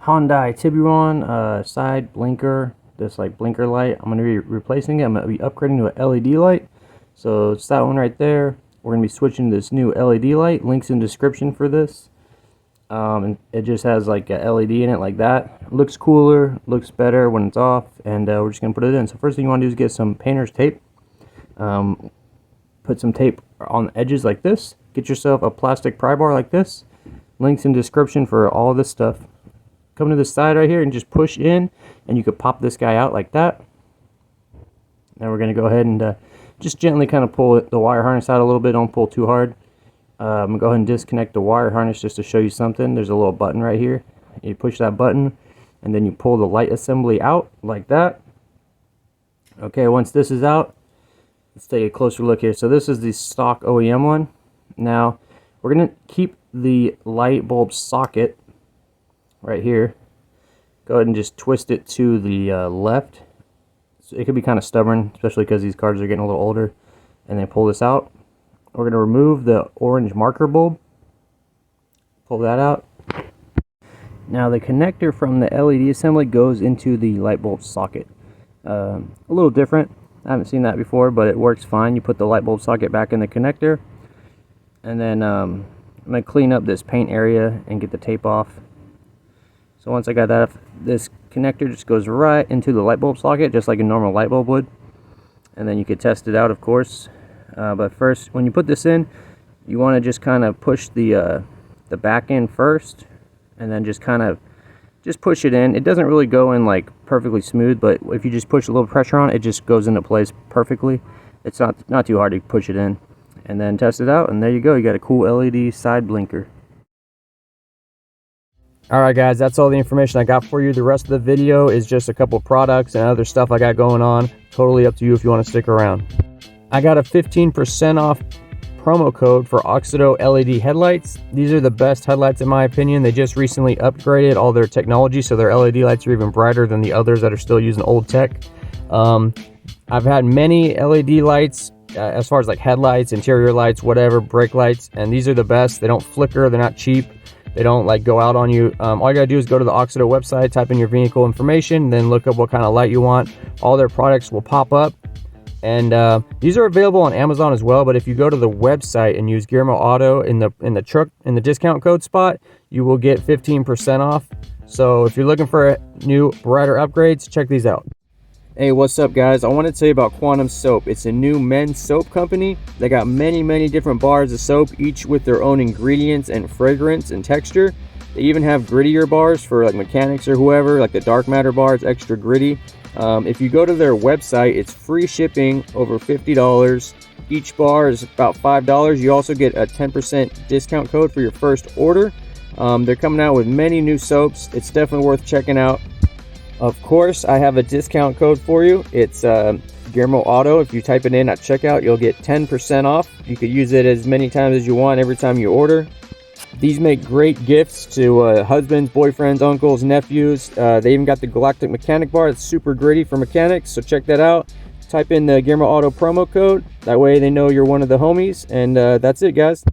Hyundai Tiburon side blinker, this like blinker light. I'm going to be replacing it. I'm going to be upgrading to an LED light. So it's that one right there. We're going to be switching to this new LED light. Links in description for this. And it just has like a LED in it like that. It looks cooler, looks better when it's off, and we're just going to put it in. So first thing you want to do is get some painter's tape. Put some tape on the edges like this. Get yourself a plastic pry bar like this. Links in description for all this stuff. Come to this side right here and just push in, and you could pop this guy out like that. Now we're going to go ahead and just gently kind of pull the wire harness out a little bit. Don't pull too hard. I'm going to go ahead and disconnect the wire harness just to show you something. There's a little button right here. You push that button, and then you pull the light assembly out like that. Okay, once this is out, let's take a closer look here. So this is the stock OEM one. Now, we're going to keep the light bulb socket right here. Go ahead and just twist it to the left. So it could be kind of stubborn, especially because these cars are getting a little older. And then pull this out. We're going to remove the orange marker bulb. Pull that out. Now the connector from the LED assembly goes into the light bulb socket. A little different. I haven't seen that before, but it works fine. You put the light bulb socket back in the connector. And then I'm going to clean up this paint area and get the tape off. So once I got that, this connector just goes right into the light bulb socket, just like a normal light bulb would. And then you could test it out, of course. But first, when you put this in, you want to just kind of push the back in first, and then just kind of push it in. It doesn't really go in like perfectly smooth, but if you just push a little pressure on it, it just goes into place perfectly. It's not too hard to push it in, and then test it out, and there you go. You got a cool LED side blinker. Alright guys, that's all the information I got for you. The rest of the video is just a couple products and other stuff I got going on. Totally up to you if you want to stick around. I got a 15% off promo code for AUXITO LED headlights. These are the best headlights in my opinion. They just recently upgraded all their technology, so their LED lights are even brighter than the others that are still using old tech. I've had many LED lights as far as like headlights, interior lights, whatever, brake lights, and these are the best. They don't flicker, they're not cheap. They don't like go out on you. All you gotta do is go to the AUXITO website, type in your vehicle information, then look up what kind of light you want. All their products will pop up. And these are available on Amazon as well, but if you go to the website and use GearmoAuto in the discount code spot, you will get 15% off. So if you're looking for new brighter upgrades, check these out. Hey, what's up guys? I want to tell you about Quantum Soap. It's a new men's soap company. They got many different bars of soap, each with their own ingredients and fragrance and texture. They even have grittier bars for like mechanics or whoever, like the dark matter bar is extra gritty. If you go to their website, it's free shipping over $50. Each bar is about $5. You also get a 10% discount code for your first order. They're coming out with many new soaps. It's definitely worth checking out. Of course, I have a discount code for you. It's GearmoAuto. If you type it in at checkout, you'll get 10% off. You could use it as many times as you want every time you order. These make great gifts to husbands, boyfriends, uncles, nephews. They even got the Galactic Mechanic Bar. It's super gritty for mechanics, so check that out. Type in the GearmoAuto promo code. That way they know you're one of the homies. And that's it, guys.